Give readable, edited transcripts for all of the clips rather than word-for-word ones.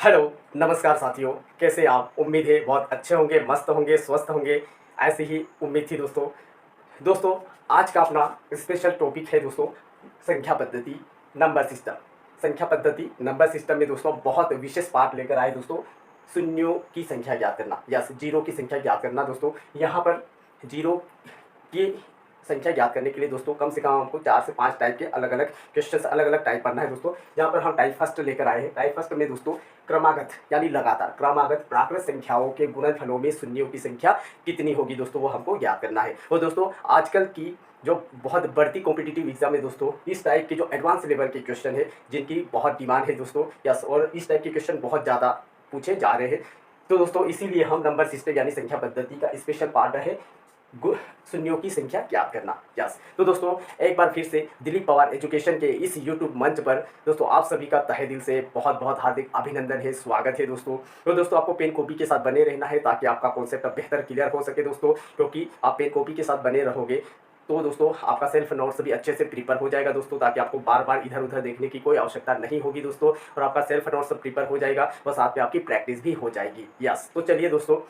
Hello, नमस्कार साथियों, कैसे आप? उम्मीद है बहुत अच्छे होंगे, मस्त होंगे, स्वस्थ होंगे, ऐसी ही उम्मीद थी दोस्तों। दोस्तों, आज का अपना स्पेशल टॉपिक है दोस्तों, संख्या पद्धति, नंबर सिस्टम। संख्या पद्धति, नंबर सिस्टम में दोस्तों बहुत विशेष पार्ट लेकर आए दोस्तों, शून्यों की संख्या ज्ञात करना या जीरो की संख्या ज्ञात करना दोस्तों। यहाँ पर जीरो की संख्या ज्ञात करने के लिए दोस्तों कम से कम हमको 4 से 5 टाइप के अलग अलग क्वेश्चन अलग अलग टाइप पढ़ना है दोस्तों। यहाँ पर हम टाइप फर्स्ट लेकर आए हैं। टाइप फर्स्ट में दोस्तों क्रमागत यानी लगातार क्रमागत प्राकृत संख्याओं के गुणनफलों में शून्यों की संख्या कितनी होगी दोस्तों, वो हमको ज्ञात करना है। और दोस्तों आजकल की जो बहुत बढ़ती कॉम्पिटिटिव एग्जाम है दोस्तों, इस टाइप के जो एडवांस लेवल के क्वेश्चन है जिनकी बहुत डिमांड है दोस्तों, यस, और इस टाइप के क्वेश्चन बहुत ज़्यादा पूछे जा रहे हैं। तो दोस्तों इसीलिए हम नंबर सिस्टम यानी संख्या पद्धति का स्पेशल पार्ट है शून्यों की संख्या ज्ञात करना। यस, तो दोस्तों एक बार फिर से दिलीप पवार एजुकेशन के इस यूट्यूब मंच पर दोस्तों आप सभी का तहे दिल से बहुत बहुत हार्दिक अभिनंदन है, स्वागत है दोस्तों। तो दोस्तों आपको पेन कॉपी के साथ बने रहना है ताकि आपका कॉन्सेप्ट बेहतर क्लियर हो सके दोस्तों, क्योंकि आप पेन कॉपी के साथ बने रहोगे तो दोस्तों आपका सेल्फ नोट्स भी अच्छे से प्रिपेयर हो जाएगा दोस्तों, ताकि आपको बार बार इधर उधर देखने की कोई आवश्यकता नहीं होगी दोस्तों, और आपका सेल्फ नोट्स प्रिपेयर हो जाएगा और साथ में आपकी प्रैक्टिस भी हो जाएगी। यस, तो चलिए दोस्तों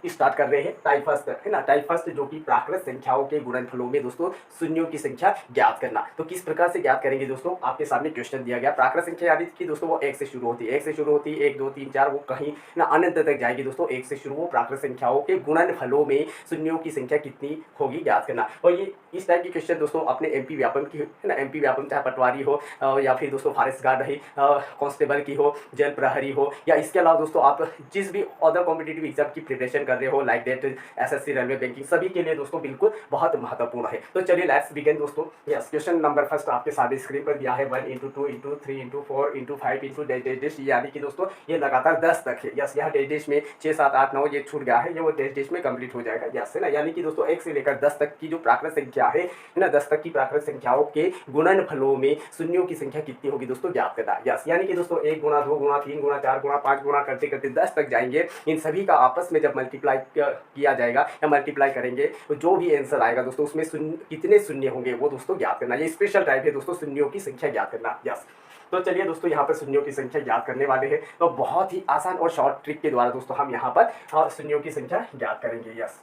स्टार्ट कर रहे हैं। टाइप फर्स्ट है ना, टाइप फर्स्ट जो कि प्राकृत संख्याओं के गुणनफलों में दोस्तों शून्यों की संख्या ज्ञात करना। तो किस प्रकार से ज्ञात करेंगे दोस्तों, आपके सामने क्वेश्चन दिया गया। प्राकृत संख्या यानी कि दोस्तों वो 1 से शुरू होती है, 1 से शुरू होती है, 1 2 3 4 वो कहीं ना अनंत तक जाएगी दोस्तों। 1 से शुरू हो प्राकृत संख्याओं के गुणनफलों में शून्यों की संख्या कितनी होगी ज्ञात करना। और ये इस टाइप की क्वेश्चन दोस्तों अपने एमपी व्यापम की है ना, एमपी व्यापम चाहे पटवारी हो या फिर दोस्तों फॉरेस्ट गार्ड है, कांस्टेबल की हो, जेल प्रहरी हो, या इसके अलावा दोस्तों आप जिस भी अदर कॉम्पिटिटिव एग्जाम की प्रिपरेशन कर रहे हो like that SSC, railway, banking, सभी के लिए दोस्तों बिल्कुल बहुत महत्वपूर्ण है। तो चलिए लेट्स बिगिन दोस्तों। यस, क्वेश्चन नंबर फर्स्ट आपके सामने स्क्रीन पर दिया है 1 × 2 × 3 × 4 × 5 × डैश, यानी कि दोस्तों ये लगातार 10 तक है। यस, यहाँ डैश में 6 7 8 9 ये छूट गया है, ये वो डैश में कंप्लीट हो जाएगा। यस है ना, यानी कि दोस्तों 1 से लेकर 10 तक की जो प्राकृत संख्या है ना, 10 तक की प्राकृत संख्याओं के गुणनफलों में शून्यों की संख्या कितनी होगी दोस्तों ज्ञात करना। यस, यानी कि दोस्तों 1 गुणा 2 गुणा 3 गुणा 4 गुणा 5 गुणा करते करते 10 तक जाएंगे। इन सभी का आपस में जब मल्टीप्लाई किया जाएगा या मल्टीप्लाई करेंगे तो जो भी आंसर आएगा दोस्तों उसमें कितने शून्य होंगे वो दोस्तों ज्ञात करना। ये स्पेशल टाइप है दोस्तों शून्यों की संख्या ज्ञात करना। यस, तो चलिए दोस्तों यहाँ पर शून्यों की संख्या ज्ञात करने वाले हैं। तो बहुत ही आसान और शॉर्ट ट्रिक के द्वारा दोस्तों हम यहाँ पर शून्यों की संख्या ज्ञात करेंगे। यस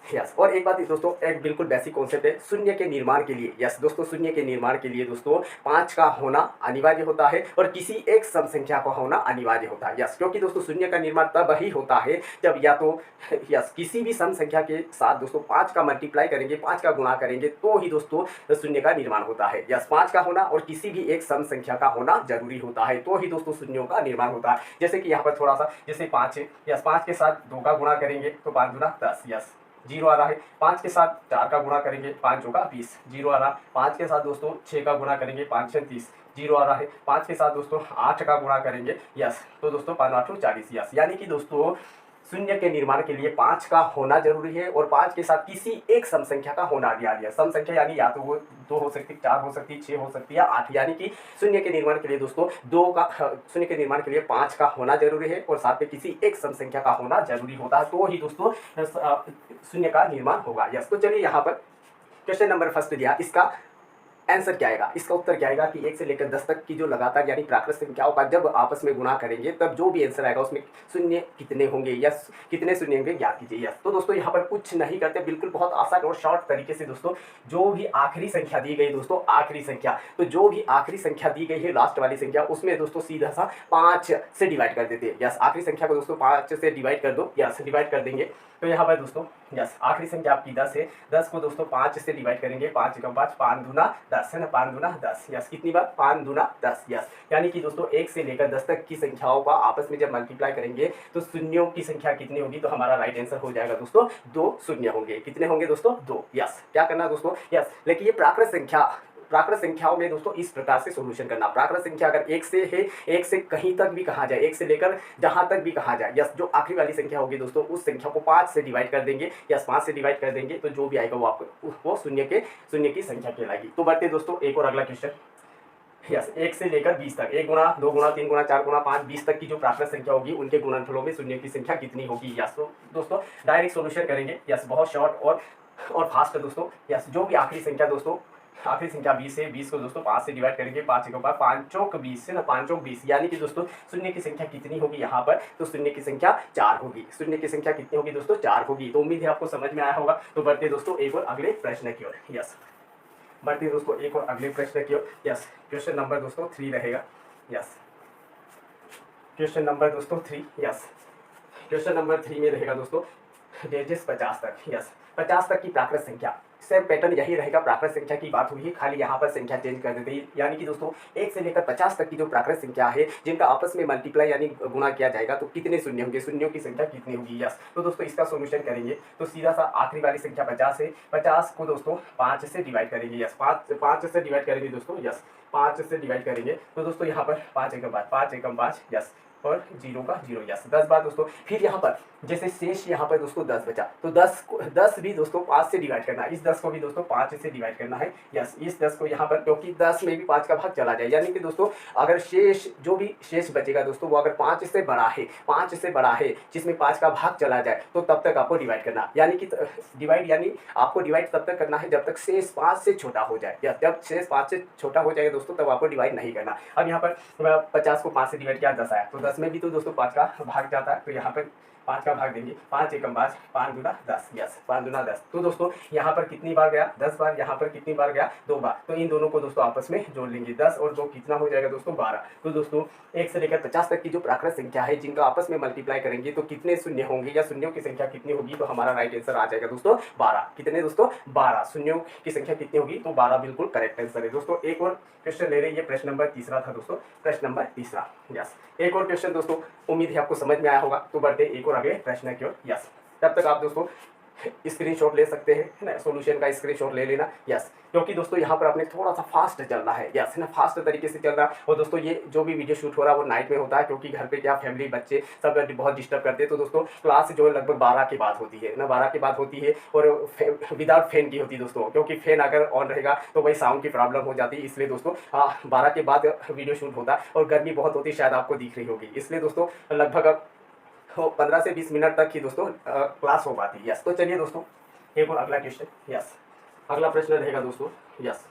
यस, और एक बात दोस्तों, एक बिल्कुल बेसिक कॉन्सेप्ट है शून्य के निर्माण के लिए। यस दोस्तों, शून्य के निर्माण के लिए दोस्तों 5 का होना अनिवार्य होता है और किसी एक सम संख्या का होना अनिवार्य होता है। यस, क्योंकि दोस्तों शून्य का निर्माण तब ही होता है जब या तो यस किसी भी सम संख्या के साथ दोस्तों 5 का मल्टीप्लाई करेंगे, 5 का गुणा करेंगे तो ही दोस्तों शून्य का निर्माण होता है। यस, 5 का होना और किसी भी एक सम संख्या का होना जरूरी होता है, तो ही दोस्तों शून्यों का निर्माण होता है। जैसे कि यहाँ पर थोड़ा सा, जैसे 5 है, यस 5 के साथ 2 का गुणा करेंगे तो 5 गुना 10, यस जीरो आ रहा है। 5 के साथ 4 का गुणा करेंगे, 5 होगा 20, जीरो आ रहा। 5 के साथ दोस्तों 6 का गुणा करेंगे, 5 6 30, जीरो आ रहा है। 5 के साथ दोस्तों 8 का गुणा करेंगे, यस, तो दोस्तों 5 8 40, यस, यानी कि दोस्तों शून्य के निर्माण के लिए 5 का होना जरूरी है और 5 के साथ किसी एक सम संख्या का होना अनिवार्य है। सम संख्या यानी या तो वो 2 हो सकती है, 4 हो सकती है, 6 हो सकती है, 8, यानी कि शून्य के निर्माण के लिए दोस्तों शून्य के निर्माण के लिए 5 का होना जरूरी है और साथ में किसी एक सम संख्या का होना जरूरी होता है, तो ही दोस्तों शून्य का निर्माण होगा। यस, तो चलिए यहाँ पर क्वेश्चन नंबर फर्स्ट दिया, इसका आंसर क्या आएगा, इसका उत्तर क्या आएगा कि 1 से लेकर 10 तक की जो लगातार यानी प्राकृत संख्याओं का जब आपस में गुणा करेंगे तब जो भी आंसर आएगा उसमें शून्य कितने होंगे या कितने शून्य होंगे ज्ञात कीजिए। यस, तो दोस्तों यहाँ पर कुछ नहीं करते, बिल्कुल बहुत आसान और शॉर्ट तरीके से दोस्तों जो भी आखिरी संख्या दी गई दोस्तों, आखिरी संख्या, तो जो भी आखिरी संख्या दी गई है लास्ट वाली संख्या, उसमें दोस्तों सीधा सा 5 से डिवाइड कर देते हैं। यस, आखिरी संख्या को दोस्तों 5 से डिवाइड कर दो, यस डिवाइड कर देंगे। तो यहाँ पर दोस्तों यस आखिरी संख्या आपकी 10 है, 10 को दोस्तों 5 से डिवाइड करेंगे, 5 × 5 5 दूना 10 है ना, 5 दूना 10, यस कितनी बार 5 दूना 10, यस, यानी कि दोस्तों 1 से लेकर 10 तक की संख्याओं का आपस में जब मल्टीप्लाई करेंगे तो शून्यों की संख्या कितनी होगी, तो हमारा राइट आंसर हो जाएगा दोस्तों 2 शून्य होंगे। कितने होंगे दोस्तों, 2। यस, क्या करना दोस्तों, यस लेकिन ये प्राकृत संख्याओं में दोस्तों इस प्रकार से सॉल्यूशन करना। प्राकृत संख्या अगर 1 से है, 1 से कहीं तक भी कहा जाए, 1 से लेकर जहां तक भी कहा जाए, यस जो आखिरी वाली संख्या होगी दोस्तों उस संख्या को 5 से डिवाइड कर देंगे, यस 5 से डिवाइड कर देंगे तो जो भी आएगा वो आपको वो शून्य की संख्या कहलाएगी। तो बढ़ते दोस्तों एक और अगला क्वेश्चन। यस, 1 से लेकर 20 तक, 1 गुणा 2 गुणा 3 गुणा 4 गुणा 5 20 तक की जो प्राकृत संख्या होगी उनके गुणनफलों में शून्य की संख्या कितनी होगी। यस, तो दोस्तों डायरेक्ट सॉल्यूशन करेंगे। यस, बहुत शॉर्ट और फास्ट है दोस्तों। यस, जो भी आखिरी संख्या दोस्तों आखिरी संख्या 20 है। 20 को दोस्तों 5 से डिवाइड करेंगे, 5 के बाद 5 चौक 20 है ना, 5 चौक 20, यानी कि दोस्तों शून्य की संख्या कितनी होगी यहाँ पर, तो शून्य की संख्या 4 होगी। शून्य की संख्या कितनी होगी दोस्तों, 4 होगी। तो उम्मीद है आपको समझ में आया होगा। तो बढ़ते दोस्तों एक और अगले प्रश्न की ओर। यस, बढ़ते दोस्तों एक और अगले प्रश्न की ओर। यस, क्वेश्चन नंबर दोस्तों 3 रहेगा। यस, क्वेश्चन नंबर दोस्तों 3। यस, क्वेश्चन नंबर 3 में रहेगा दोस्तों डिजिट्स 50 तक। यस, 50 तक की प्राकृत संख्या, सेम पैटर्न यही रहेगा। प्राकृत संख्या की बात हुई है, खाली यहाँ पर संख्या चेंज कर देते हैं। यानी कि दोस्तों 1 से लेकर 50 तक की जो प्राकृत संख्या है, जिनका आपस में मल्टीप्लाई यानी गुणा किया जाएगा, तो कितने शून्य होंगे, शून्यों की संख्या कितनी होगी। यस, तो दोस्तों इसका सोल्यूशन करेंगे तो सीधा सा आखिरी वाली संख्या 50 है। 50 को दोस्तों 5 से डिवाइड करेंगे। यस, 5 से डिवाइड करेंगे दोस्तों। यस, 5 से डिवाइड करेंगे तो दोस्तों यहाँ पर 5 एकम 5, 5 एकम 5। यस, और 0 का 0। यस, 10 बार दोस्तों। फिर यहाँ पर जैसे शेष यहाँ पर दोस्तों 10 बचा, तो 10 भी दोस्तों 5 से डिवाइड करना है। इस 10 को भी दोस्तों 5 से डिवाइड करना है। यस, इस 10 को यहाँ पर, क्योंकि 10 में भी 5 का भाग चला जाए, यानी कि दोस्तों अगर शेष जो भी शेष बचेगा दोस्तों, वो अगर 5 से बड़ा है, 5 से बड़ा है, जिसमें 5 का भाग चला जाए, तो तब तक आपको डिवाइड करना, यानी कि डिवाइड, यानी आपको डिवाइड तब तक करना है जब तक शेष 5 से छोटा हो जाए। या जब शेष 5 से छोटा हो जाएगा दोस्तों, तब आपको डिवाइड नहीं करना। अब यहाँ पर 50 को 5 से डिवाइड किया, 10 आया, तो 10 में भी तो दोस्तों 5 का भाग जाता है, तो यहाँ पर 5 का भाग देंगे। 5 एकम 5, 5 दूना 10। यस, 5 दूना 10। तो दोस्तों यहाँ पर कितनी बार गया, 10 बार। यहाँ पर कितनी बार गया, 2 बार। तो इन दोनों को दोस्तों आपस में जोड़ लेंगे। 10 और 2 कितना हो जाएगा दोस्तों, 12। तो दोस्तों 1 से लेकर 50 तक की जो प्राकृत संख्या है, जिनका आपस में मल्टीप्लाई करेंगे तो कितने शून्य होंगे, या शून्यों की संख्या कितनी होगी, तो हमारा राइट आंसर आ जाएगा दोस्तों 12। कितने दोस्तों, 12। शून्यों की संख्या कितनी होगी, तो 12 बिल्कुल करेक्ट आंसर है दोस्तों। एक और क्वेश्चन ले रहे हैं, ये प्रश्न नंबर 3 था दोस्तों, प्रश्न नंबर 3। यस, एक और क्वेश्चन दोस्तों, उम्मीद है आपको समझ में आया होगा। तो बढ़ते एक और अगले प्रश्न की ओर। यस, तब तक आप दोस्तों स्क्रीनशॉट ले सकते हैं, है ना, सॉल्यूशन का स्क्रीनशॉट ले लेना। यस, क्योंकि दोस्तों यहाँ पर आपने थोड़ा सा फास्ट चलना है। यस, है ना, फास्ट तरीके से चल रहा है। और दोस्तों ये जो भी वीडियो शूट हो रहा है वो नाइट में होता है, क्योंकि घर पे क्या फैमिली बच्चे सब बहुत डिस्टर्ब करते हैं। तो दोस्तों क्लास जो है लगभग 12 के बाद होती है ना, 12 के बाद होती है, और विदाउट फैन की होती है दोस्तों, क्योंकि फैन अगर ऑन रहेगा तो वही साउंड की प्रॉब्लम हो जाती है। इसलिए दोस्तों 12 के बाद वीडियो शूट होता है, और गर्मी बहुत होती है, शायद आपको दिख रही होगी। इसलिए दोस्तों लगभग 15 से 20 मिनट तक ही दोस्तों क्लास हो पाती है। यस, तो चलिए दोस्तों एक और अगला क्वेश्चन। यस, अगला प्रश्न रहेगा दोस्तों। यस,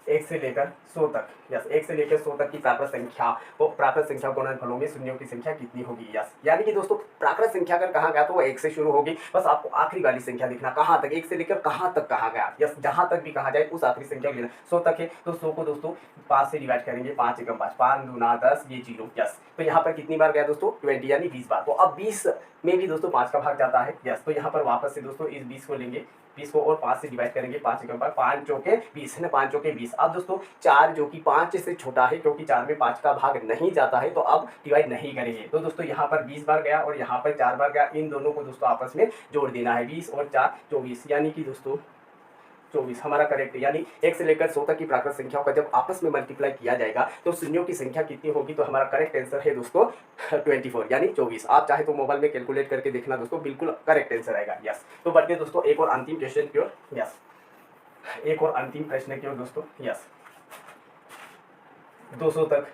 1 से लेकर 100 तक। यस, 1 से लेकर 100 तक की प्राकृत संख्या, वो प्राकृत संख्या गुणनफलों में शून्यों की संख्या कितनी होगी। यस, यानी कि दोस्तों प्राकृत संख्या अगर कहाँ गया तो वो 1 से शुरू होगी। बस आपको आखिरी वाली संख्या देखना, कहाँ तक, 1 से लेकर कहाँ तक कहाँ गया। यस, जहाँ तक भी कहा जाए उस आखिरी संख्या को लेना। 100 तक है तो 100 को दोस्तों 5 से डिवाइड करेंगे। 5 एकम 5, 5 दूना 10, ये 0। यस, तो यहाँ पर कितनी बार गया दोस्तों, 20, यानी 20 बार। तो अब 20 में भी दोस्तों 5 का भाग जाता है। यस, तो यहाँ पर वापस से दोस्तों इस 20 को लेंगे, 20 को और 5 से डिवाइड करेंगे। 5 एकम 5, 5 चौके 20, है ना, 5 चौके 20। अब दोस्तों 4 जो कि 5 से छोटा है, क्योंकि 4 में 5 का भाग नहीं जाता है, तो अब डिवाइड नहीं करेंगे। तो दोस्तों यहाँ पर 20 बार गया और यहाँ पर 4 बार गया। इन दोनों को दोस्तों आपस में जोड़ देना है। 20 और 4 24, यानी कि दोस्तों 24 हमारा करेक्ट है। यानी 1 से लेकर 100 तक की प्राकृत संख्याओं का जब आपस में मल्टीप्लाई किया जाएगा तो शून्यों की संख्या कितनी होगी, तो हमारा करेक्ट आंसर है दोस्तों 24, यानी 24। आप चाहे तो मोबाइल में कैलकुलेट करके देखना दोस्तों, बिल्कुल करेक्ट आंसर आएगा। यस, तो बढ़ते दोस्तों एक और अंतिम क्वेश्चन की ओर। यस, एक और अंतिम प्रश्न की ओर दोस्तों। यस, 200 तक,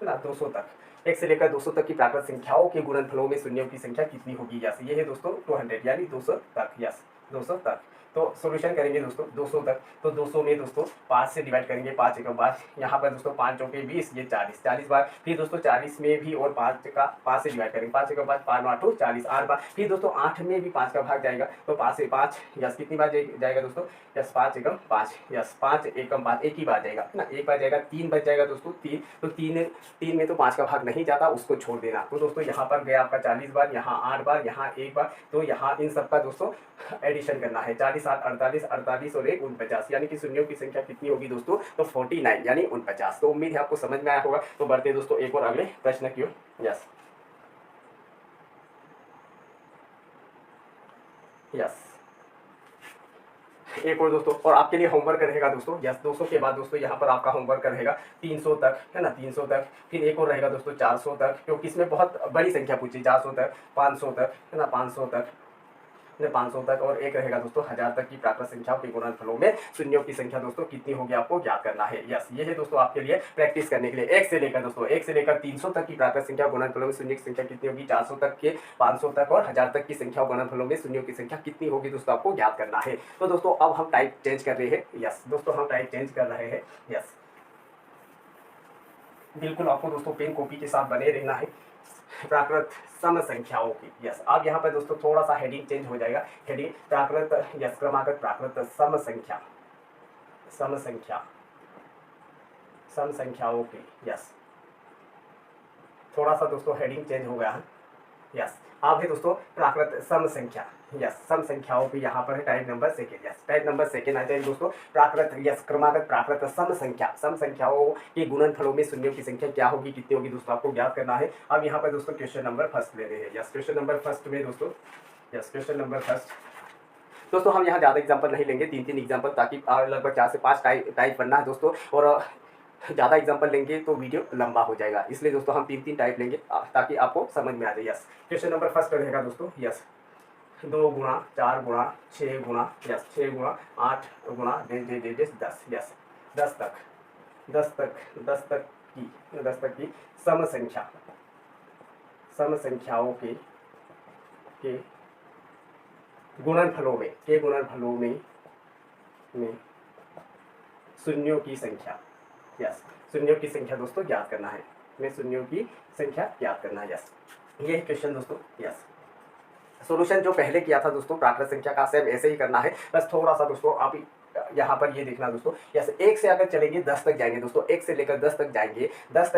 है ना, 200 तक, 1 से लेकर 200 तक की प्राकृत संख्याओं के गुणनफलों में शून्यों की संख्या कितनी होगी। यस, ये है दोस्तों 200, यानी 200 तक। यस, 200 तक। तो सॉल्यूशन करेंगे दोस्तों 200 तक। तो 200 में दोस्तों 5 से डिवाइड करेंगे। 5 एकम 5, यहाँ पर दोस्तों 5 चौके 20, ये 40, 40 बार। फिर दोस्तों 40 में भी और 5 से डिवाइड करेंगे। 5 एकम 5, 5 8 40, 8 बार। फिर दोस्तों 8 में भी 5 का भाग जाएगा, तो 5 से 5। यस, कितनी बार जाएगा दोस्तों, यस 5 एकम 5। यस, 5 एकम 5 एक ही बार जाएगा, है ना, एक बार जाएगा। 3 बच जाएगा दोस्तों, 3। तो 3 में तो 5 का भाग नहीं जाता, उसको छोड़ देना। तो दोस्तों यहाँ पर गया आपका 40 बार, यहाँ 8 बार, यहाँ 1 बार। तो यहाँ इन सबका दोस्तों एडिशन करना है। 40 8 48, 48 और 1 49, यानी कि शून्यों की संख्या कितनी होगी दोस्तों, तो 49, यानी 49। तो उम्मीद है आपको समझ में आया होगा। तो बढ़ते दोस्तों एक और अगले प्रश्न की ओर। यस, यस, एक और दोस्तों, और आपके लिए होमवर्क रहेगा दोस्तों। यस, 200 के बाद दोस्तों यहाँ पर आपका होमवर्क रहेगा 300 तक, है ना, 300 तक। फिर एक और रहेगा दोस्तों 400 तक, क्योंकि इसमें बहुत बड़ी संख्या पूछी। 400 तक, 500 तक, है ना, 500 तक, 500 तक, और एक रहेगा दोस्तों 1000 तक की प्राकृत संख्याओं के गुणनफलों में शून्यों की संख्या दोस्तों कितनी होगी आपको ज्ञात करना है। यस, ये है दोस्तों आपके लिए प्रैक्टिस करने के लिए। 1 से लेकर दोस्तों 1 से लेकर 300 तक की प्राकृत संख्या गुणनफलों में शून्य की संख्या कितनी होगी, 400 तक के 500 तक और 1000 तक की संख्या गुणनफलों में शून्यों की संख्या कितनी होगी दोस्तों आपको ज्ञात करना है। तो दोस्तों अब हम टाइप चेंज कर रहे हैं। यस दोस्तों, हम टाइप चेंज कर रहे हैं। यस, बिल्कुल आपको दोस्तों पेन कॉपी के साथ बने रहना है प्राकृत सम संख्याओं की। यस, अब यहाँ पर दोस्तों थोड़ा सा हेडिंग चेंज हो जाएगा। हेडिंग प्राकृत यस क्रमागत प्राकृत सम संख्या, सम संख्या, सम संख्याओं की। यस, थोड़ा सा दोस्तों हेडिंग चेंज हो गया है। यस, अब है दोस्तों प्राकृत सम संख्या। यस, सम संख्याओं की यहाँ पर है type number second. Yes, type number second आ जाएगी दोस्तों प्राकृत यस क्रमागत प्राकृत सम संख्या, सम संख्याओं के गुणनफलों में शून्यों की संख्या क्या होगी, कितनी होगी दोस्तों आपको ज्ञात करना है। अब यहाँ पर दोस्तों क्वेश्चन नंबर फर्स्ट ले रहे हैं। यस, क्वेश्चन नंबर फर्स्ट में दोस्तों यस क्वेश्चन नंबर फर्स्ट दोस्तों हम यहाँ ज़्यादा एग्जाम्पल नहीं लेंगे, 3 एग्जाम्पल, ताकि लगभग 4 से 5 टाइप बनना है दोस्तों, और ज़्यादा एग्जाम्पल लेंगे तो वीडियो लंबा हो जाएगा, इसलिए दोस्तों हम 3 टाइप लेंगे ताकि आपको समझ में आ जाए। यस, क्वेश्चन नंबर फर्स्ट रहेगा दोस्तों यस 2 गुणा 4 गुणा 6 गुणा यस 6 गुणा 8 गुणा 10 यस 10 तक 10 तक की सम संख्या, सम संख्याओं के गुणनफलों में शून्यों की संख्या। यस, शून्यों की संख्या दोस्तों ज्ञात करना है, में शून्यों की संख्या ज्ञात करना है। यस, ये क्वेश्चन दोस्तों। यस, सॉल्यूशन जो पहले किया था दोस्तों प्राकृत संख्या का सेम ऐसे ही करना है, बस थोड़ा सा दोस्तों आप यहाँ पर ये देखना दोस्तों। यस, 1 से अगर चलेंगे 10 तक जाएंगे दोस्तों, 1 से लेकर 10 तक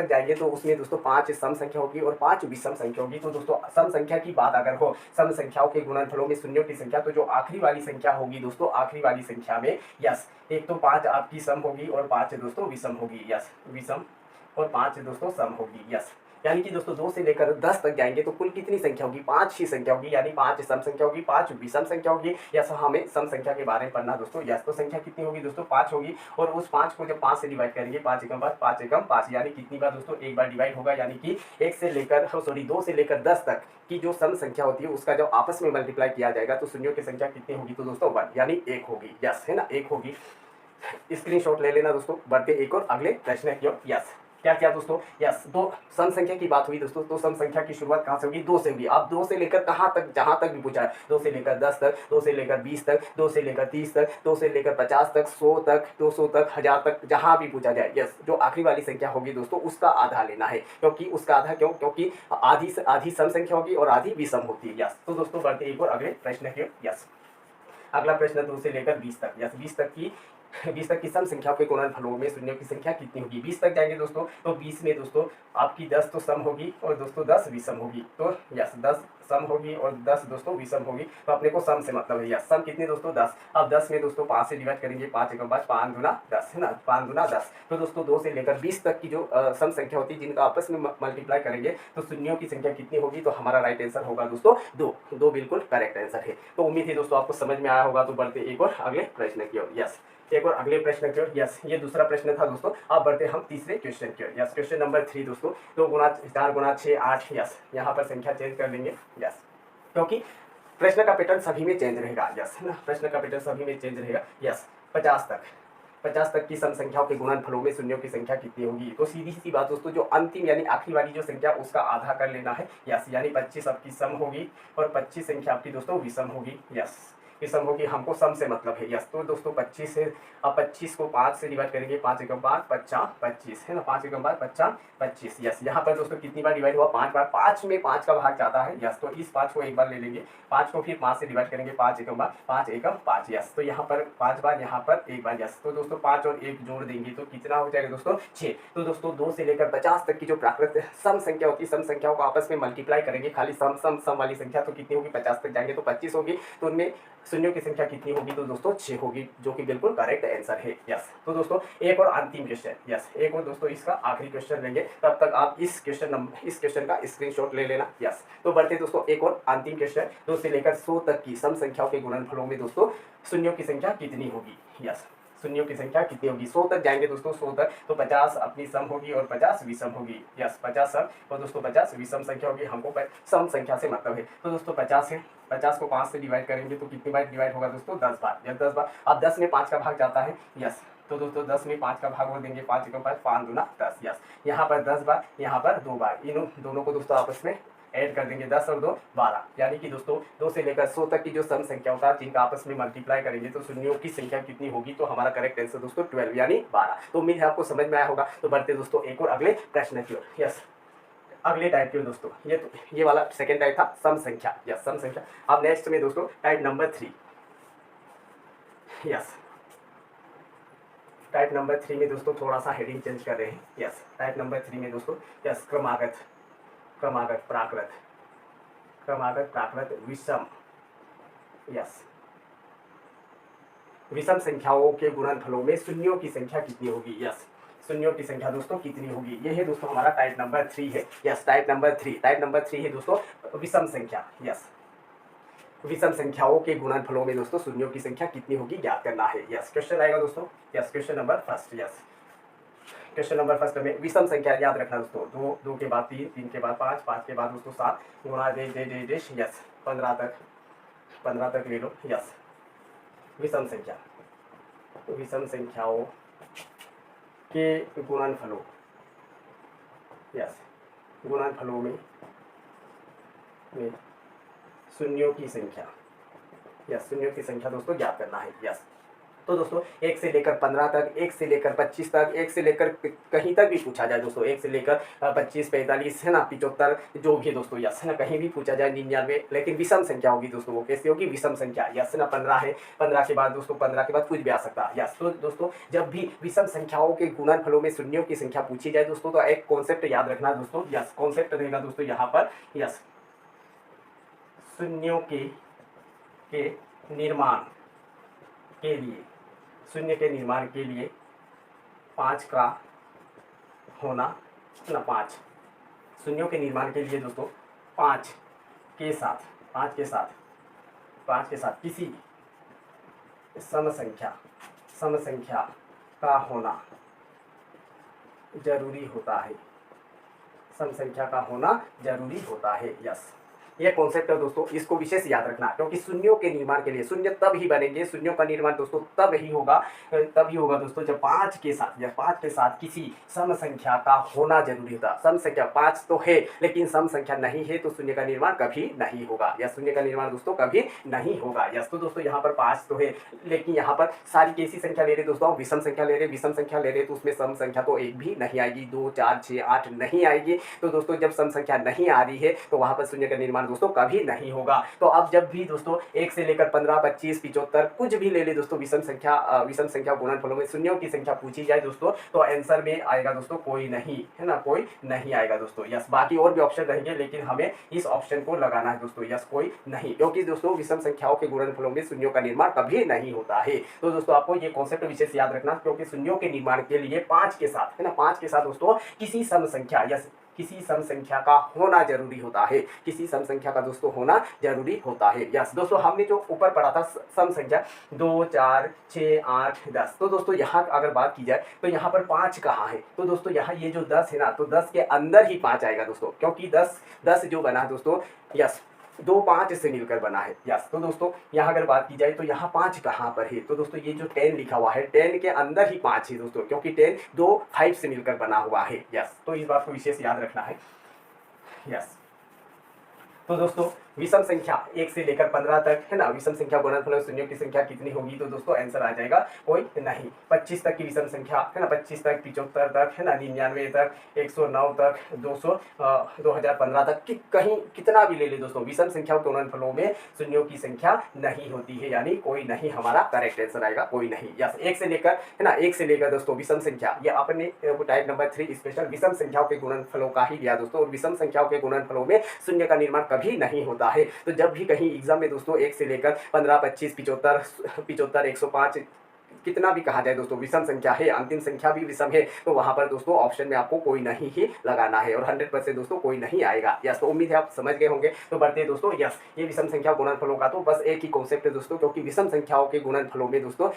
जाएंगे तो उसमें दोस्तों 5 सम संख्या होगी और 5 विषम संख्या होगी। तो दोस्तों सम संख्या की बात अगर हो, सम संख्याओं के गुणनफलों में शून्यों की संख्या, तो जो आखिरी वाली संख्या होगी दोस्तों, आखिरी वाली संख्या में यस एक तो 5 आपकी सम होगी और 5 दोस्तों विषम होगी। यस, विषम और 5 दोस्तों सम होगी। यस, यानी कि दोस्तों 2 से लेकर 10 तक जाएंगे तो कुल कितनी संख्या होगी, 5 ही संख्या होगी, यानी 5 सम संख्या होगी, 5 विषम संख्या होगी। यस, हमें सम संख्या के बारे में पढ़ना दोस्तों। यस, तो संख्या कितनी होगी दोस्तों, 5 होगी, और उस 5 को जब 5 से डिवाइड करेंगे, 5 एकम 5 यानी कितनी बार दोस्तों, एक बार डिवाइड होगा, यानी कि 2 से लेकर 10 तक की जो सम संख्या होती है उसका जब आपस में मल्टीप्लाई किया जाएगा तो शून्यों की संख्या कितनी होगी तो दोस्तों 1 यानी 1 होगी। यस, है ना, 1 होगी। स्क्रीनशॉट ले लेना दोस्तों, बढ़ते एक और अगले प्रश्न की ओर। यस, क्या दोस्तों, यस दो सम संख्या की बात हुई दोस्तों, तो सम संख्या की शुरुआत कहाँ से होगी, 2 से होगी। आप 2 से लेकर कहाँ तक, जहाँ तक भी पूछा है, 2 से लेकर 10 तक, 2 से लेकर 20 तक, 2 से लेकर 30 तक, 2 से लेकर 50 तक, 100 तक, 200 तक, 1000 तक, जहाँ भी पूछा जाए। यस, जो आखिरी वाली संख्या होगी दोस्तों उसका आधा लेना है, क्योंकि उसका आधा क्योंकि आधी सम संख्या होगी और आधी विषम होती है। यस, तो दोस्तों बढ़ते एक और अगले प्रश्न के। यस, अगला प्रश्न 2 से लेकर 20 तक। यस, 20 तक की सम संख्याओं के गुणनफलों में शून्यों की संख्या कितनी होगी। 20 तक जाएंगे दोस्तों, तो 20 में दोस्तों आपकी 10 तो सम होगी और दोस्तों 10 विषम होगी। तो यस 10 सम होगी और 10 दोस्तों विषम होगी। तो अपने को सम से मतलब है। यस, सम कितनी दोस्तों 10। अब 10 में दोस्तों 5 से डिवाइड करेंगे, 5 एकम 5, 5 दूना 10, है ना, 5 दूना 10। तो दोस्तों 2 से लेकर 20 तक की जो सम संख्या होती है जिनका आपस में मल्टीप्लाई करेंगे तो शून्यों की संख्या कितनी होगी, तो हमारा राइट आंसर होगा दोस्तों 2 बिल्कुल करेक्ट आंसर है। तो उम्मीद है दोस्तों आपको समझ में आया होगा। तो बढ़ते एक और अगले प्रश्न की ओर। यस, एक और अगले प्रश्न की ओर। यस, ये दूसरा प्रश्न था दोस्तों। अब बढ़ते हम तीसरे क्वेश्चन की ओर। यस, क्वेश्चन नंबर 3 दोस्तों, 2 गुणा 4 गुणा 6 8। यस, यहाँ पर संख्या चेंज कर लेंगे। यस, क्योंकि प्रश्न का पैटर्न सभी में चेंज रहेगा। यस, है ना, प्रश्न का पैटर्न सभी में चेंज रहेगा। यस, 50 तक की सम संख्याओं के गुणनफलों में शून्यों की संख्या कितनी होगी। तो सीधी सी बात दोस्तों, जो अंतिम यानी आखिरी वाली जो संख्या उसका आधा कर लेना है। यस, यानी 25 आपकी सम होगी और 25 संख्या आपकी दोस्तों विषम होगी। यस, विषम होगी, हमको सम से मतलब है। यस, तो दोस्तों 25 है, अब 25 को 5 से डिवाइड करेंगे, 5 एकम 5 50 25, है ना, 5 एकम 5 50 25। यस, यहाँ पर दोस्तों कितनी बार डिवाइड हुआ, 5 बार। 5 में 5 का भाग जाता है। यस, तो इस 5 को एक बार ले लेंगे, 5 को फिर 5 से डिवाइड करेंगे, 5 एकम 5। यस, तो यहाँ पर 5 बार, यहाँ पर एक बार। यस, तो दोस्तों 5 और 1 जोड़ देंगे तो कितना हो जाएगा दोस्तों 6। तो दोस्तों 2 से लेकर 50 तक की जो प्राकृत सम संख्या होती है, सम संख्याओं को आपस में मल्टीप्लाई करेंगे, खाली सम वाली संख्या तो कितनी होगी, 50 तक जाएंगे तो 25 होगी। तो उनमें शून्यों की संख्या कितनी होगी, तो दोस्तों 6 होगी, जो कि बिल्कुल करेक्ट आंसर है। यस, तो दोस्तों एक और अंतिम क्वेश्चन। यस, एक और दोस्तों इसका आखिरी क्वेश्चन लेंगे, तब तक आप इस क्वेश्चन का स्क्रीनशॉट ले लेना। यस, तो बढ़ते दोस्तों एक और अंतिम क्वेश्चन, 2 से लेकर 100 तक की सम संख्याओं के गुणनफलों में दोस्तों शून्यों की संख्या कितनी होगी। यस, शून्यों की संख्या कितनी होगी। 100 तक जाएंगे दोस्तों, 100 तक, तो 50 अपनी सम होगी और 50 विषम होगी। यस, 50 सम और दोस्तों 50 विषम संख्या होगी। हमको सम संख्या से मतलब है। तो दोस्तों 50 है, 50 को 5 से डिवाइड करेंगे तो कितनी बार डिवाइड होगा दोस्तों, 10 बार। जब 10 बार, अब 10 में 5 का भाग जाता है। यस, तो दोस्तों 10 में 5 का भाग बोल देंगे, 5 × 5 5 दूना 10। यस, यहाँ पर 10 बार, यहाँ पर 2 बार, इन दोनों को दोस्तों आपस में ऐड कर देंगे, 10 और 2 12, यानी कि दोस्तों 2 से लेकर 100 तक की जो सम संख्या होता है जिनका आपस में मल्टीप्लाई करेंगे तो शून्यों की संख्या कितनी होगी, तो हमारा करेक्ट आंसर दोस्तों 12 यानी 12। तो उम्मीद है आपको समझ में आया होगा। तो बढ़ते दोस्तों एक और अगले प्रश्न की ओर। यस, अगले टाइप की ओर दोस्तों, ये वाला सेकेंड टाइप था सम संख्या। यस, सम संख्या। अब नेक्स्ट में दोस्तों type number 3। Yes, type number 3 में दोस्तों थोड़ा सा हेडिंग चेंज कर रहे हैं। यस, टाइप नंबर 3 में दोस्तों यस, क्रमागत प्राकृत, क्रमागत प्राकृत विषम। यस, विषम संख्याओं के गुणनफलों में शून्यों की संख्या कितनी होगी। यस, शून्यों की संख्या दोस्तों कितनी होगी, ये है दोस्तों हमारा टाइप नंबर 3 है। यस, टाइप नंबर 3 है दोस्तों विषम संख्या। यस, विषम संख्याओं के गुणनफलों में दोस्तों शून्यों की संख्या कितनी होगी ज्ञात करना है। यस, क्वेश्चन आएगा दोस्तों। Yes, question number first. Yes, question number first में विषम संख्या याद रखना दोस्तों, 2 के बाद 3, 3 के बाद 5, 5 के बाद दोस्तों 7 गुणा दे। यस, 15 तक ले लो। यस, विषम संख्या, विषम संख्याओं के गुणनफलों। यस, गुणनफलों में शून्यों की संख्या। यस, शून्यों की संख्या दोस्तों ज्ञात करना है। यस, तो दोस्तों 1 से लेकर 15 तक, 1 से लेकर 25 तक, 1 से लेकर कहीं तक भी पूछा जाए दोस्तों, 1 से लेकर 25, 45 है ना, 75 जो भी दोस्तों यस है ना, कहीं भी पूछा जाए 99, लेकिन विषम संख्या होगी दोस्तों। वो कैसे होगी, विषम संख्या। यस है ना, 15 है, 15 के बाद दोस्तों 15 के बाद कुछ भी आ सकता है। यस, तो दोस्तों जब भी विषम संख्याओं के गुणनफलों में शून्यों की संख्या पूछी जाए दोस्तों तो एक कॉन्सेप्ट याद रखना दोस्तों। यस, कॉन्सेप्ट रहेगा दोस्तों यहाँ पर। यस, शून्यों के निर्माण के लिए, शून्य के निर्माण के लिए 5 का होना ना, 5 शून्यों के निर्माण के लिए दोस्तों 5 के साथ किसी सम संख्या का होना जरूरी होता है, सम संख्या का होना जरूरी होता है। यस, ये कॉन्सेप्ट है दोस्तों, इसको विशेष याद रखना, क्योंकि शून्यों के निर्माण के लिए शून्य तब ही बनेंगे, शून्यों का निर्माण दोस्तों तब ही होगा दोस्तों जब 5 के साथ किसी सम संख्या का होना जरूरी होता। सम संख्या 5 तो है लेकिन सम संख्या नहीं है तो शून्य का निर्माण कभी नहीं होगा, या शून्य का निर्माण दोस्तों कभी नहीं होगा। यस, तो दोस्तों यहाँ पर 5 तो है लेकिन यहाँ पर सारी कैसी संख्या ले रहे दोस्तों, विषम संख्या ले रहे, तो उसमें सम संख्या तो एक भी नहीं आएगी, 2, 4, 6, 8 नहीं आएगी। तो दोस्तों जब सम संख्या नहीं आ रही है तो वहाँ पर शून्य का निर्माण दोस्तों कभी नहीं होगा। तो अब जब भी दोस्तों 1 से लेकर 15, 25, 75 कुछ भी ले ले दोस्तों, विषम संख्या गुणनफलों में शून्यों की संख्या पूछी जाए दोस्तों तो आंसर में आएगा दोस्तों कोई नहीं, है ना, कोई नहीं आएगा दोस्तों। यस, बाकी और भी ऑप्शन रहेंगे लेकिन हमें इस ऑप्शन को लगाना है दोस्तों। यस, कोई नहीं, क्योंकि दोस्तों विषम संख्याओं के गुणनफलों में शून्यों का निर्माण कभी नहीं होता है। तो दोस्तों आपको ये कॉन्सेप्ट विशेष याद रखना, क्योंकि शून्यों के निर्माण के लिए 5 के साथ, है ना, 5 के साथ दोस्तों किसी सम संख्या, यस, किसी सम संख्या का होना जरूरी होता है, किसी सम संख्या का दोस्तों होना जरूरी होता है। यस दोस्तों, हमने जो ऊपर पढ़ा था सम संख्या 2, 4, 6, 8, 10, तो दोस्तों यहाँ अगर बात की जाए तो यहाँ पर 5 कहाँ है, तो दोस्तों यहाँ ये जो 10 है ना, तो 10 के अंदर ही 5 आएगा दोस्तों, क्योंकि 10 जो बना है दोस्तों, यस 2 5 से मिलकर बना है। यस, तो दोस्तों यहाँ अगर बात की जाए तो यहाँ 5 कहाँ पर है, तो दोस्तों ये जो 10 लिखा हुआ है 10 के अंदर ही 5 है दोस्तों, क्योंकि 10 2 5 से मिलकर बना हुआ है। यस, तो इस बात को विशेष याद रखना है। यस, तो दोस्तों विषम संख्या 1 से लेकर 15 तक, है ना, विषम संख्या गुणनफल शून्यों की संख्या कितनी होगी, तो दोस्तों आंसर आ जाएगा कोई नहीं। 25 तक की विषम संख्या, है ना, 25 तक, 75 तक, है ना, 99 तक, 109 तक, 200, 2015 तक कि कहीं कितना भी ले ले दोस्तों, विषम संख्या गुणनफलों में शून्यों की संख्या नहीं होती है, यानी कोई नहीं हमारा करेक्ट आंसर आएगा, कोई नहीं। यस, 1 से लेकर, है ना, 1 से लेकर दोस्तों विषम संख्या, ये आपने टाइप नंबर 3 स्पेशल विषम संख्याओं के गुणनफलों का ही लिया दोस्तों, और विषम संख्याओं के गुणनफलों में शून्य का निर्माण कभी नहीं होता है। तो जब भी कहीं एग्जाम में दोस्तों 1 से लेकर 15, 25, 75, 105 कितना भी कहा जाए दोस्तों विषम संख्या है, अंतिम संख्या भी विषम है, तो वहाँ पर दोस्तों ऑप्शन में आपको कोई नहीं ही लगाना है और 100% दोस्तों कोई नहीं आएगा। यस, तो उम्मीद है आप समझ गए होंगे। तो बढ़ते हैं दोस्तों, यस, ये विषम संख्या गुणनफलों का तो बस एक ही कॉन्सेप्ट है दोस्तों, क्योंकि विषम संख्याओं के गुणनफलों में दोस्तों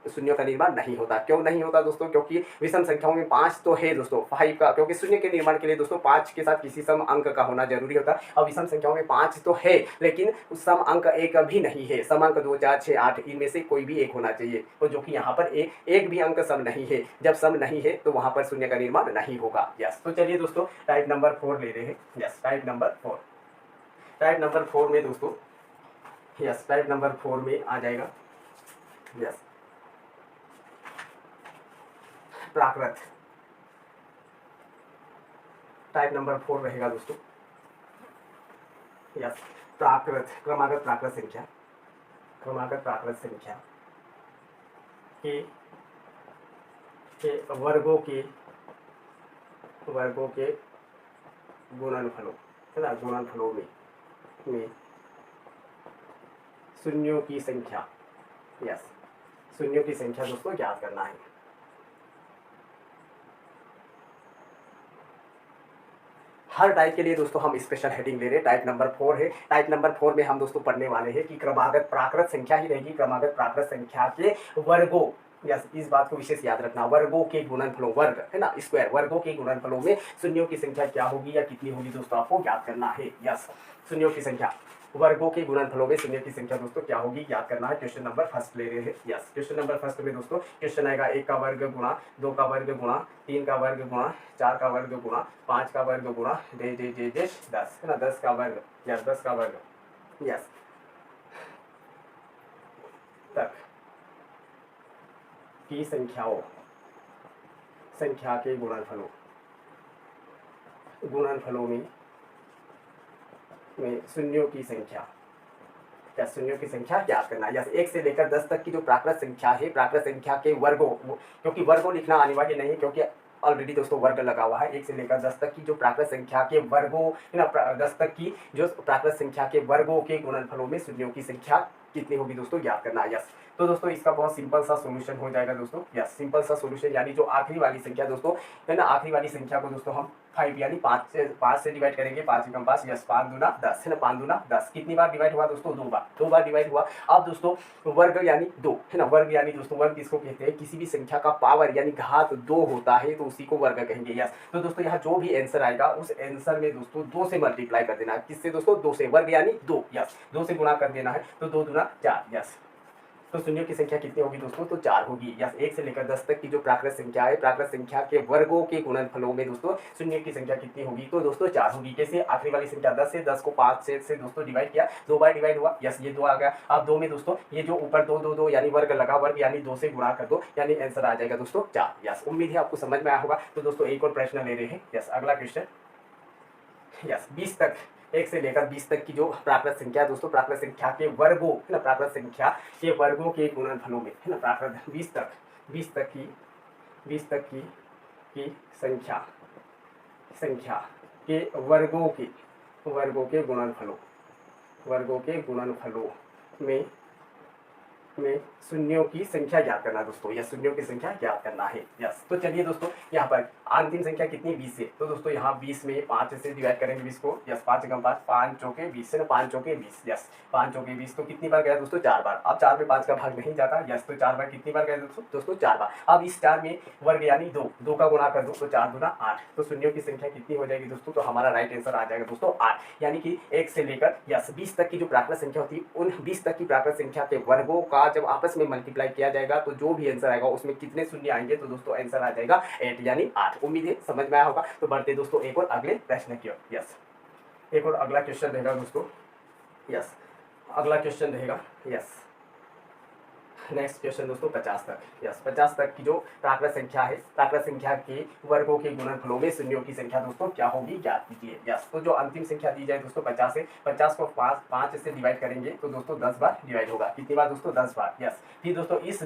शून्यों का निर्माण नहीं होता। क्यों नहीं होता दोस्तों? क्योंकि विषम संख्याओं में 5 तो है दोस्तों, 5 का, क्योंकि शून्य के निर्माण के लिए दोस्तों 5 के साथ किसी सम अंक का होना जरूरी होता है। और विषम संख्याओं में 5 तो है, लेकिन सम अंक एक भी नहीं है। सम अंक 2, 4, 6, 8 इनमें से कोई भी एक होना चाहिए, तो जो कि यहाँ पर एक भी अंक सम नहीं है। जब सम नहीं है तो वहाँ पर शून्य का निर्माण नहीं होगा। यस, तो चलिए दोस्तों टाइप नंबर 4 ले रहे हैं। Yes, type number 4, type number 4 में दोस्तों, यस, टाइप नंबर 4 में आ जाएगा यस प्राकृत। टाइप नंबर 4 रहेगा दोस्तों, यस, प्राकृत, क्रमागत प्राकृत संख्या, क्रमागत प्राकृत संख्या के वर्गों के गुणनफलों, है ना, गुणनफलों में शून्यों की संख्या, यस, शून्यों की संख्या दोस्तों ज्ञात करना है। हर टाइप के लिए दोस्तों हम स्पेशल हेडिंग ले रहे हैं। टाइप नंबर 4 है। टाइप नंबर 4 में हम दोस्तों पढ़ने वाले हैं कि क्रमागत प्राकृत संख्या ही रहेगी। क्रमागत प्राकृत संख्या के वर्गों, यस, इस बात को विशेष याद रखना, वर्गों के गुणनफलों, वर्ग है ना, स्क्वायर, वर्गों के गुणनफलों में शून्यों की संख्या क्या होगी या कितनी होगी दोस्तों आपको ज्ञात करना है। यस, शून्यों की संख्या, वर्गों के गुणनफलों में शून्य की संख्या दोस्तों क्या होगी ज्ञात करना है। क्वेश्चन नंबर फर्स्ट ले रहे हैं। यस, क्वेश्चन नंबर फर्स्ट में दोस्तों क्वेश्चन आएगा 1 का वर्ग गुणा 2 का वर्ग गुणा 3 का वर्ग गुणा 4 का वर्ग गुणा 5 का वर्ग गुणा 10 है ना, 10 का वर्ग, यस, 10 का वर्ग, यस, तक की संख्याओं, संख्या के गुणनफलों में शून्यों की संख्या, या शून्यों की संख्या ज्ञात करना। यस, 1 से लेकर 10 तक की जो प्राकृत संख्या है, प्राकृत संख्या के वर्गों, क्योंकि वर्गों लिखना अनिवार्य नहीं है, क्योंकि ऑलरेडी दोस्तों वर्ग लगा हुआ है। 1 से लेकर 10 तक की जो प्राकृत संख्या के वर्गों, है ना, 10 तक की जो प्राकृत संख्या के वर्गों के गुणनफलों में शून्यों की संख्या कितनी होगी दोस्तों ज्ञात करना। यस, तो दोस्तों इसका बहुत सिंपल सा सॉल्यूशन हो जाएगा दोस्तों। यस, सिंपल सा सॉल्यूशन, यानी जो आखिरी वाली संख्या दोस्तों, है ना, आखिरी वाली संख्या को दोस्तों हम 5 यानी 5 से डिवाइड करेंगे। 5 एकम 5, यस, 5 दूना 10, है ना, 5 दूना 10। कितनी बार डिवाइड हुआ दोस्तों? 2 बार, 2 बार डिवाइड हुआ। अब दोस्तों वर्ग यानी 2, है ना, वर्ग यानी दोस्तों, वर्ग किसको कहते हैं? किसी भी संख्या का पावर यानी घात 2 होता है तो उसी को वर्ग कहेंगे। यस, तो दोस्तों यहाँ जो भी आंसर आएगा उस आंसर में दोस्तों 2 से मल्टीप्लाई कर देना है। किससे दोस्तों? 2 से। वर्ग यानी 2, यस, 2 से गुणा कर देना है, तो 2 दूना 4, यस। तो शून्यों की संख्या कितनी होगी दोस्तों? तो 4 होगी। यस, 1 से लेकर 10 तक की जो प्राकृत संख्या है, प्राकृत संख्या के वर्गों के गुणनफलों में दोस्तों शून्य की संख्या कितनी होगी? तो दोस्तों 4 होगी। कैसे? आखिरी वाली संख्या 10 से, 10 को 5 से दोस्तों डिवाइड किया, 2 बार डिवाइड हुआ। यस, ये 2 आ गया। अब 2 में दोस्तों ये जो ऊपर 2 2 2 यानी वर्ग लगा, वर्ग यानी 2 से गुणा कर दो, यानी आंसर आ जाएगा दोस्तों 4। यस, उम्मीद है आपको समझ में आया होगा। तो दोस्तों एक और प्रश्न ले रहे हैं। यस, अगला क्वेश्चन, यस, 20 तक, 1 से लेकर 20 तक की जो प्राकृत संख्या दोस्तों, प्राकृत संख्या के वर्गों, है ना, प्राकृत संख्या के वर्गों के गुणनफलों में, है ना, प्राकृत 20 तक की संख्या के वर्गों के गुणनफलों में शून्यों की संख्या ज्ञात करना दोस्तों। यस, शून्यों की संख्या ज्ञात करना है। यस, तो चलिए दोस्तों यहाँ पर अंतिम संख्या कितनी? 20 से। तो दोस्तों यहाँ 20 में 5 से डिवाइड करेंगे 20 को। यस, 5 एकम 5, 5 चौके 20, है ना, 5 चौके 20। यस, 5 चौके 20, तो कितनी बार गया दोस्तों? 4 बार। अब 4 में 5 का भाग नहीं जाता। यस, तो 4 बार कितनी बार गया दोस्तों? 4 बार। अब इस 4 में वर्ग यानी 2 का गुणा कर दो, तो 4 दूना 8। तो शून्यों की संख्या कितनी हो जाएगी दोस्तों? तो हमारा राइट आंसर आ जाएगा दोस्तों 8। यानी कि 1 से लेकर, यस, 20 तक की जो प्राकृत संख्या होती है, उन 20 तक की प्राकृत संख्या के वर्गों का जब आपस में मल्टीप्लाई किया जाएगा तो जो भी आंसर आएगा उसमें कितने शून्य आएंगे? तो दोस्तों आंसर आ जाएगा 8 यानी 8। उम्मीद है समझ में आया होगा। तो बढ़ते दोस्तों एक और अगले प्रश्न की ओर। यस, एक और अगला क्वेश्चन रहेगा दोस्तों। यस, अगला क्वेश्चन रहेगा, यस, नेक्स्ट क्वेश्चन दोस्तों 50 तक। यस, 50 तक की जो प्राकृत संख्या है, प्राकृत संख्या के वर्गों के गुणनफलों में शून्यों की संख्या दोस्तों क्या होगी ज्ञात कीजिए। यस, तो जो अंतिम संख्या दी जाए दोस्तों 50 है, 50 को 5 से डिवाइड करेंगे तो दोस्तों 10 बार डिवाइड होगा। कितनी बार दोस्तों? 10 बार। यस, फिर दोस्तों इस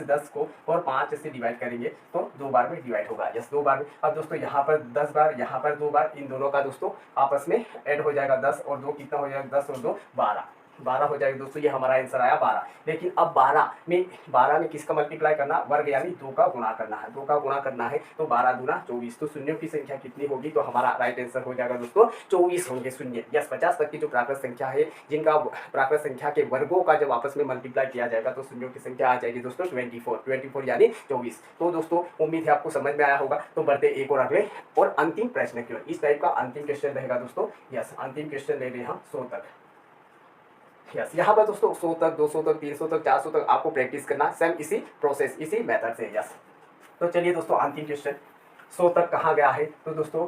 10 को और 5 से डिवाइड करेंगे तो 2 बार में डिवाइड होगा। यस, 2 बार में। अब दोस्तों यहाँ पर 10 बार, यहाँ पर 2 बार, इन दोनों का दोस्तों आपस में ऐड हो जाएगा 10 और 2 कितना हो जाएगा? 10 और 2 12। 12 हो जाएगा दोस्तों, ये हमारा आंसर आया 12। लेकिन अब 12 में किसका मल्टीप्लाई करना, वर्ग यानी 2 का गुणा करना है, 2 का गुणा करना है तो 12 दूना 24। तो शून्यों की संख्या कितनी होगी, तो हमारा राइट आंसर हो जाएगा दोस्तों 24 होंगे शून्य। यस, 50 तक की जो प्राकृत संख्या है, जिनका प्राकृत संख्या के वर्गों का जब आपस में मल्टीप्लाई किया जाएगा तो शून्यों की संख्या आ जाएगी दोस्तों 24 यानी 24। तो दोस्तों उम्मीद है आपको समझ में आया होगा। तो बढ़ते एक और अगले और अंतिम प्रश्न की ओर। इस टाइप का अंतिम क्वेश्चन रहेगा दोस्तों। यस, अंतिम क्वेश्चन ले रहे हैं हम 100 तक। यस, यहाँ पर दोस्तों 100 तक, 200 तक, 300 तक, 400 तक आपको प्रैक्टिस करना, सेम इसी प्रोसेस, इसी मेथड से। यस, तो चलिए दोस्तों अंतिम क्वेश्चन 100 तक कहाँ गया है, तो दोस्तों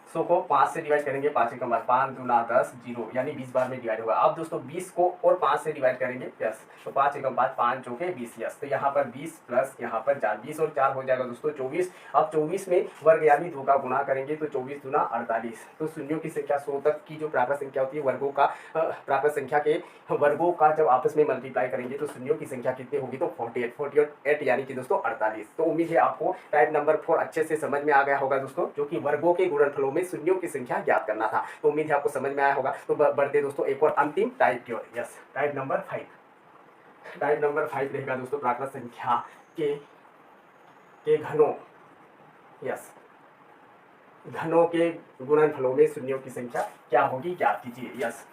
100 को 5 से डिवाइड करेंगे, 5 एकम 5 दूना 10 जीरो यानी 20 बार में डिवाइड होगा। अब दोस्तों 20 को और 5 से डिवाइड करेंगे। यस, तो 5 एकम 5, 5 चौके 20। यस, तो यहाँ पर 20 प्लस यहाँ पर 4, 20 और 4 हो जाएगा दोस्तों 24। अब 24 में वर्ग यानी 2 का गुणा करेंगे तो 24 दूना 48। तो शून्यों की संख्या 100 तक की जो प्राकृत संख्या होती है, वर्गों का प्राकृत संख्या के वर्गों का जब आपस में मल्टीप्लाई करेंगे तो शून्यों की संख्या कितनी होगी, तो 48 यानी कि दोस्तों 48। तो उम्मीद है आपको टाइप नंबर 4 अच्छे से समझ में आ गया होगा दोस्तों, जो कि वर्गों के गुणनफलों में शून्यों की संख्या ज्ञात करना था। तो उम्मीद है आपको समझ में आया होगा। तो बढ़ते दोस्तों एक और अंतिम टाइप की ओर। Yes, type number 5। Type number 5 रहेगा दोस्तों प्राकृत संख्या के घनों। यस, घनों के गुणनफलों में शून्यों की संख्या क्या होगी, ज्ञात कीजिए। यस,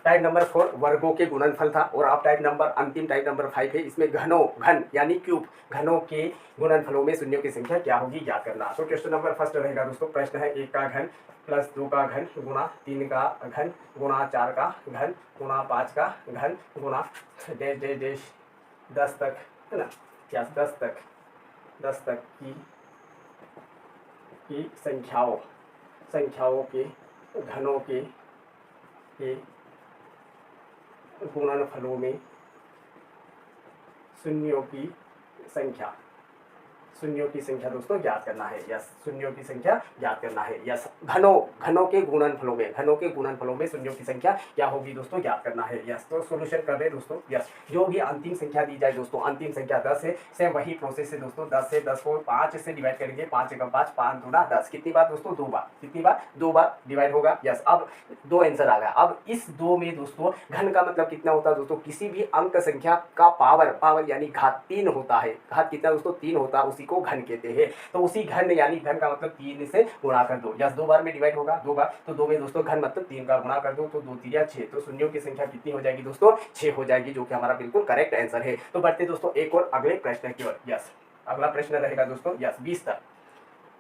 टाइप नंबर 4 वर्गों के गुणनफल था, और अब टाइप नंबर अंतिम टाइप नंबर 5 है, इसमें घन यानी क्यूब, घनों के गुणनफलों में शून्यों की संख्या क्या होगी, ज्ञात करना। तो क्वेश्चन नंबर फर्स्ट रहेगा दोस्तों। प्रश्न है 1 का घन प्लस 2 का घन गुणा 3 का घन गुणा 4 का घन गुणा 5 का घन गुणा डैश डैश डैश 10 तक, है ना। क्या 10 तक की संख्याओं के घनों के गुणनफलों में शून्यों की संख्या दोस्तों ज्ञात करना है। यस, शून्यों की संख्या ज्ञात करना है। यस, घनों के गुणनफलों में शून्यों की संख्या क्या होगी दोस्तों, ज्ञात करना है। यस, तो सॉल्यूशन कर रहे दोस्तों। यस, जो भी अंतिम संख्या दी जाए दोस्तों, अंतिम संख्या 10 है, सेम वही प्रोसेस है दोस्तों। 10 से 10 को 5 से डिवाइड करेंगे, 5 एकम 5, 5 दूना 10। कितनी बार दोस्तों, 2 बार। कितनी बार, 2 बार डिवाइड होगा। यस, अब 2 आंसर आ गया। अब इस 2 में दोस्तों घन का मतलब कितना होता है दोस्तों, किसी भी अंक संख्या का पावर यानी घात 3 होता है। घात कितना दोस्तों, 3 होता है, उसी को घन कहते हैं। तो उसी घन यानी घन का मतलब 3 से गुणा कर दो। यस, 2 बार में डिवाइड होगा, 2 बार, तो 2 में दोस्तों घन मतलब 3 का गुणा कर दो, तो 2 3 6। तो शून्यों की संख्या कितनी हो जाएगी दोस्तों, 6 हो जाएगी, जो कि हमारा बिल्कुल करेक्ट आंसर है। तो बढ़ते दोस्तों एक और अगले प्रश्न की ओर। यस, अगला प्रश्न रहेगा दोस्तों। यस, 20 तक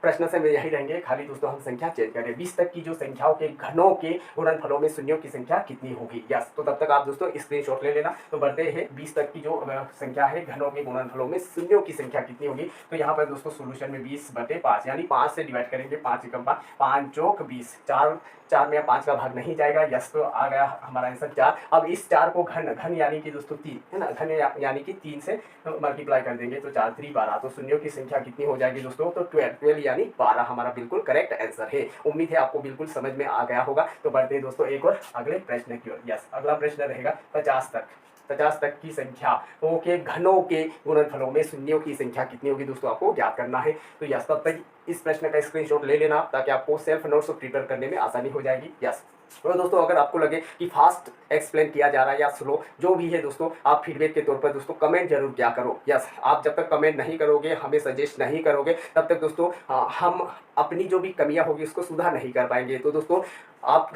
प्रश्न से यही रहेंगे, खाली दोस्तों हम संख्या चेंज करें। 20 तक की जो संख्याओं के घनों के गुणनफलों में शून्यों की संख्या कितनी होगी। यस, तो तब तक आप दोस्तों स्क्रीनशॉट ले लेना। तो बढ़ते हैं 20 तक की जो संख्या है, घनों के गुणनफलों में शून्यों की संख्या कितनी होगी। तो यहाँ पर दोस्तों सोल्यूशन में 20/5 यानी 5 से डिवाइड करेंगे, 5 एकम 5, 5 चौक 20, 4 में 5 का भाग नहीं जाएगा। यस, तो आ गया हमारा आंसर 4। अब इस 4 को घन यानी कि दोस्तों 3 है ना, घन यानी कि 3 से मल्टीप्लाई कर देंगे तो 4 3 12। तो शून्यों की संख्या कितनी हो जाएगी दोस्तों, तो 12 यानी 12 हमारा बिल्कुल करेक्ट आंसर है। उम्मीद है आपको बिल्कुल समझ में आ गया होगा। तो बढ़ते हैं दोस्तों एक और अगले प्रश्न की ओर। यस, अगला प्रश्न रहेगा 50 तक की संख्या के घनों के गुणनफलों में शून्यों की संख्या कितनी होगी दोस्तों, आपको ज्ञात करना है। तो यस, तब तक इस प्रश्न का स्क्रीनशॉट ले लेना, ताकि आपको सेल्फ नोट्स प्रिपेयर करने में आसानी हो जाएगी। यस, तो दोस्तों अगर आपको लगे कि फास्ट एक्सप्लेन किया जा रहा है या स्लो, जो भी है दोस्तों, आप फीडबैक के तौर पर दोस्तों कमेंट जरूर किया करो। यस, आप जब तक कमेंट नहीं करोगे, हमें सजेस्ट नहीं करोगे, तब तक दोस्तों हम अपनी जो भी कमियां होगी उसको सुधार नहीं कर पाएंगे। तो दोस्तों आप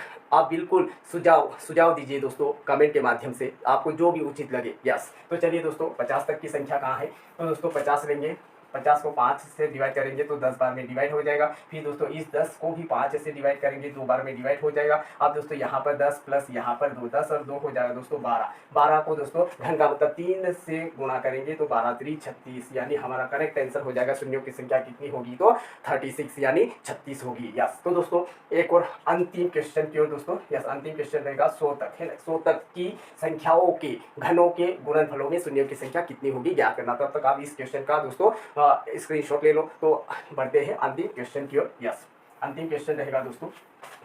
बिल्कुल सुझाव दीजिए दोस्तों कमेंट के माध्यम से, आपको जो भी उचित लगे। यस, तो चलिए दोस्तों 50 तक की संख्या कहाँ है, तो दोस्तों 50 लेंगे, 50 को 5 से डिवाइड करेंगे तो 10 बार में डिवाइड हो जाएगा। फिर दोस्तों इस 10 को भी 5 से डिवाइड करेंगे, 2 बार में डिवाइड हो जाएगा। अब दोस्तों यहाँ पर 10 प्लस यहाँ पर 2, 10 और 2 हो जाएगा दोस्तों 12। 12 को दोस्तों घन का मतलब 3 से गुणा करेंगे तो 12 3 36 यानी हमारा करेक्ट आंसर हो जाएगा। शून्यों की संख्या कितनी होगी, तो 36 यानी 36 होगी। यस, तो दोस्तों एक और अंतिम क्वेश्चन की ओर दोस्तों। यस, अंतिम क्वेश्चन रहेगा 100 तक, है ना। 100 तक की संख्याओं के घनों के गुणनफलों में शून्यों की संख्या कितनी होगी, ज्ञात करना। तब तक आप इस क्वेश्चन का दोस्तों स्क्रीनशॉट ले लो। तो बढ़ते हैं अंतिम क्वेश्चन की ओर। यस, अंतिम क्वेश्चन रहेगा दोस्तों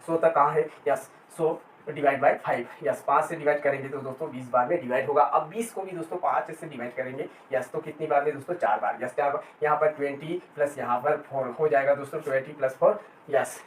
100 तक कहाँ है। Yes, 100 divide by 5। यस, 5 से डिवाइड करेंगे तो दोस्तों 20 बार में डिवाइड होगा। अब 20 को भी दोस्तों 5 से डिवाइड करेंगे। यस, तो कितनी बार में दोस्तों, 4 बार। यस, 4 बार। यहाँ पर 20 प्लस यहाँ पर 4 हो जाएगा दोस्तों, 20 प्लस 4। यस,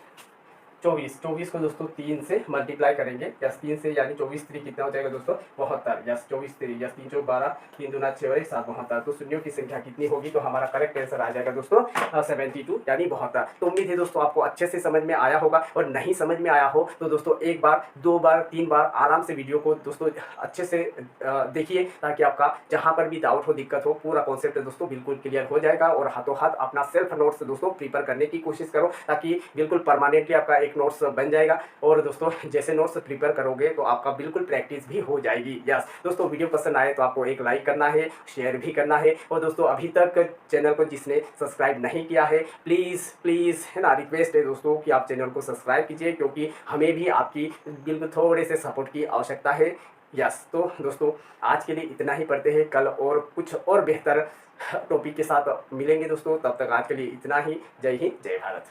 24 को दोस्तों 3 से मल्टीप्लाई करेंगे, यस 3 से, यानी 24 3 कितना हो जाएगा दोस्तों 72, यस 24 3, यस 3 चौक 12, 3 दूना 6 और 1 7 72। तो शून्यों की संख्या कितनी होगी, तो हमारा करेक्ट आंसर आ जाएगा दोस्तों 72 यानी 72। तो उम्मीद है दोस्तों आपको अच्छे से समझ में आया होगा, और नहीं समझ में आया हो तो दोस्तों एक बार, 2 बार, 3 बार आराम से वीडियो को दोस्तों अच्छे से देखिए, ताकि आपका जहाँ पर भी डाउट हो, दिक्कत हो, पूरा कॉन्सेप्ट दोस्तों बिल्कुल क्लियर हो जाएगा। और हाथों हाथ अपना सेल्फ नोट्स दोस्तों प्रिपेयर करने की कोशिश करो, ताकि बिल्कुल परमानेंटली आपका एक नोट्स बन जाएगा। और दोस्तों जैसे नोट्स प्रिपेयर करोगे तो आपका बिल्कुल प्रैक्टिस भी हो जाएगी। यस दोस्तों, वीडियो पसंद आए तो आपको एक लाइक करना है, शेयर भी करना है। और दोस्तों अभी तक चैनल को जिसने सब्सक्राइब नहीं किया है, प्लीज़ प्लीज़ है ना, रिक्वेस्ट है दोस्तों कि आप चैनल को सब्सक्राइब कीजिए, क्योंकि हमें भी आपकी बिल्कुल थोड़े से सपोर्ट की आवश्यकता है। यस तो दोस्तों आज के लिए इतना ही, पढ़ते हैं कल और कुछ और बेहतर टॉपिक के साथ मिलेंगे दोस्तों। तब तक आज के लिए इतना ही। जय हिंद, जय भारत।